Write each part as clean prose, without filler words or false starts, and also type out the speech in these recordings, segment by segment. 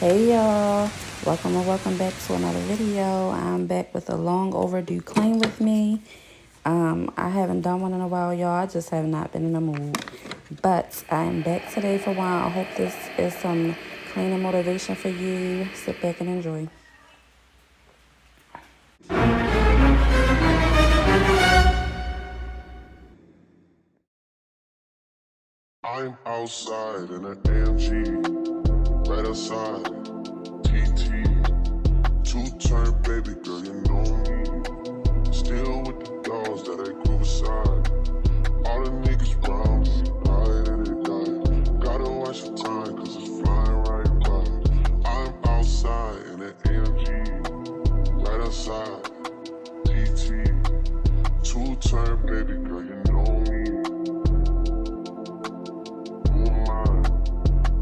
Hey y'all, welcome and welcome back to another video. I'm back with a long overdue clean with me. I haven't done one in a while, y'all. I just have not been in the mood. But I am back today for one. I hope this is some cleaning motivation for you. Sit back and enjoy. I'm outside in an AMG, right outside, TT, two-turn baby girl, you know me, still with the dogs that I grew beside, all the niggas round me, right at it, die, gotta watch the time cause it's flying right by, I'm outside in an AMG, right outside, TT, two-turn baby girl, you know me.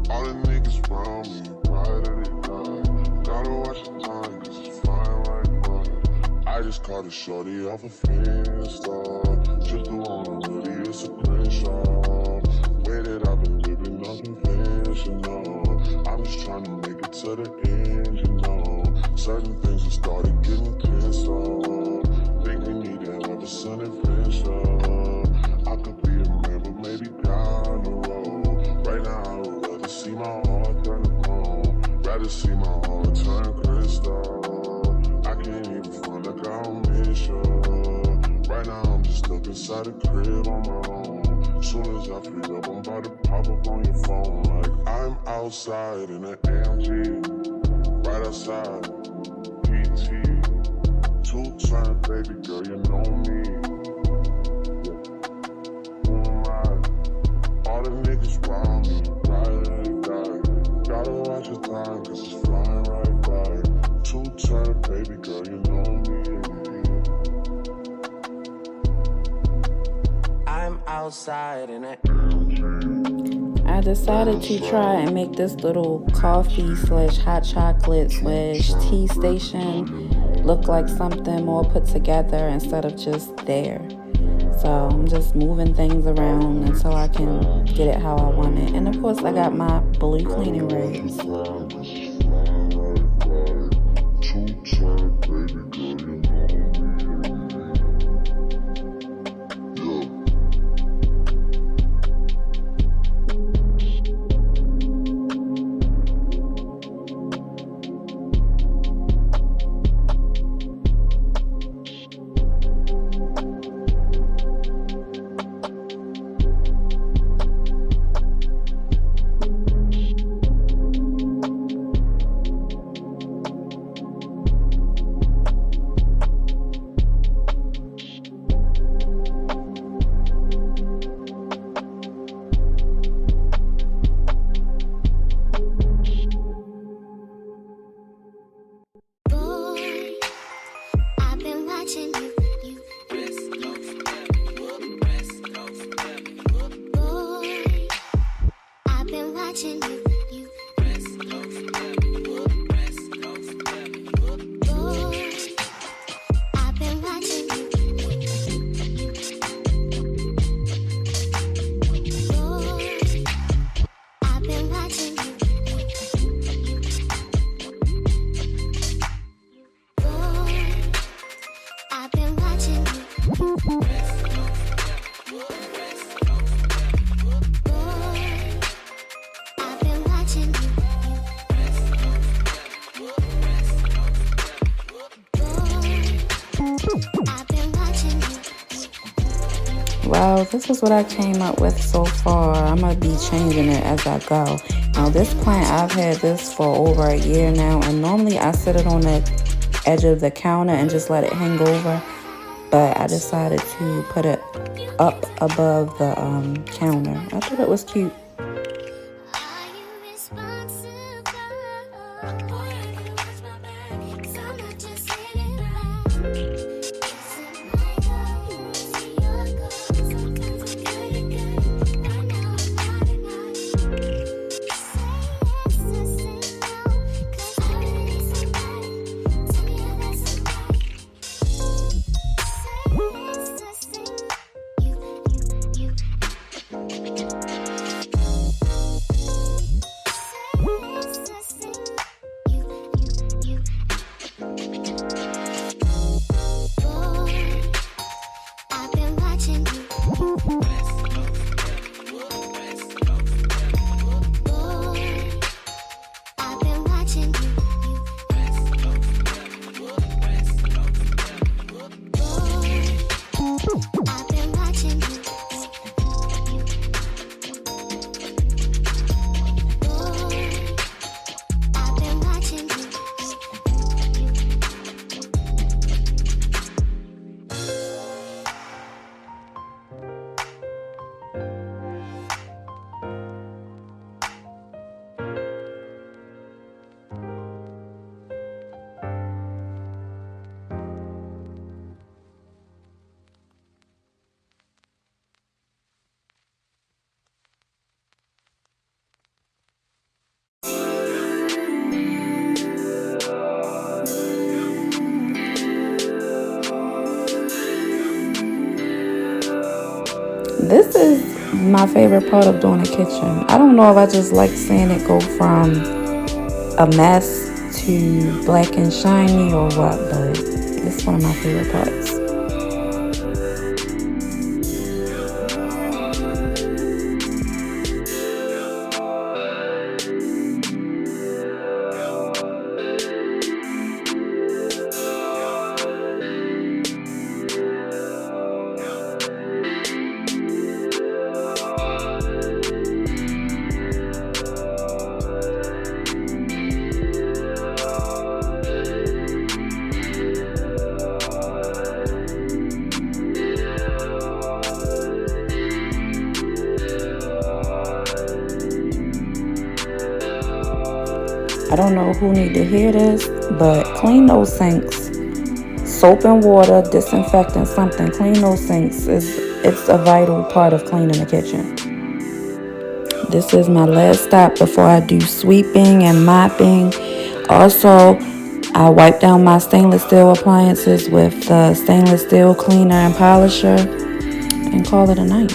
All the niggas round me, right at it, die. Gotta watch the time, cause it's flying right by. I just caught a shorty off a Finsta. Just the one really, it's a crenshaw. Way that I've been living unconventional. I'm just trying to make it to the end, you know. Certain things have started getting pissed off. Think we need to have a sun adventure. I could be a man, but maybe down the road. Right now, I would rather see my heart turn to chrome. Rather see my heart turn crystal. I can't even front like I don't miss you. Right now, I'm just stuck inside the crib on my own. Soon as I free up, I'm about to pop up on your phone. Like I'm outside in an AMG, right outside, PT, two-turn baby girl, you know me. All the niggas round me, right at it, die. Gotta watch the time, cause it's flying right by. Two-turn baby girl, you know me. I'm outside in it. I decided to try and make this little coffee slash hot chocolate slash tea station look like something more put together instead of just there. So I'm just moving things around until I can get it how I want it. And of course I got my blue cleaning rags. Well, this is what I came up with so far. I'm going to be changing it as I go. Now, this plant, I've had this for over a year now, and normally I sit it on the edge of the counter and just let it hang over. But I decided to put it up above the counter. I thought it was cute. my favorite part of doing a kitchen. I don't know if I just like seeing it go from a mess to black and shiny or what, but it's one of my favorite parts. I don't know who need to hear this, but clean those sinks. Soap and water, disinfectant, something. Clean those sinks. It's a vital part of cleaning the kitchen. This is my last stop before I do sweeping and mopping. Also, I wipe down my stainless steel appliances with the stainless steel cleaner and polisher and call it a night.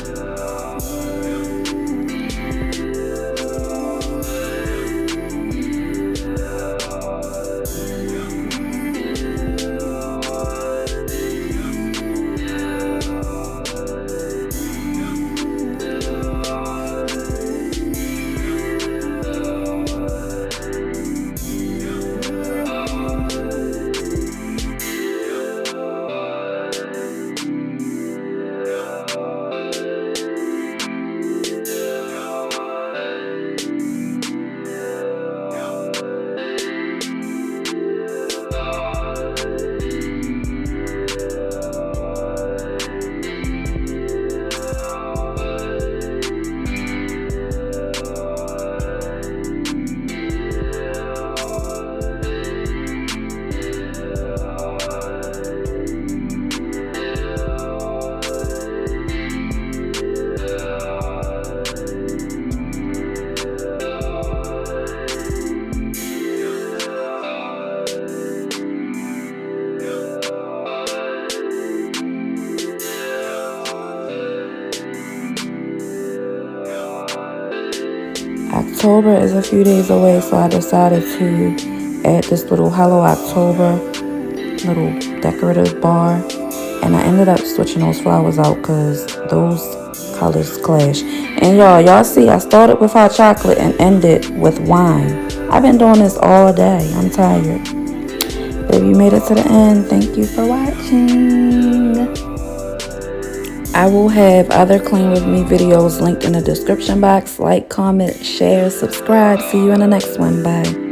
October is a few days away, so I decided to add this little Hello October little decorative bar, and I ended up switching those flowers out because those colors clash. And y'all see, I started with hot chocolate and ended with wine. I've been doing this all day. I'm tired. But if you made it to the end, thank you for watching. I will have other Clean With Me videos linked in the description box. Like, comment, share, subscribe. See you in the next one. Bye.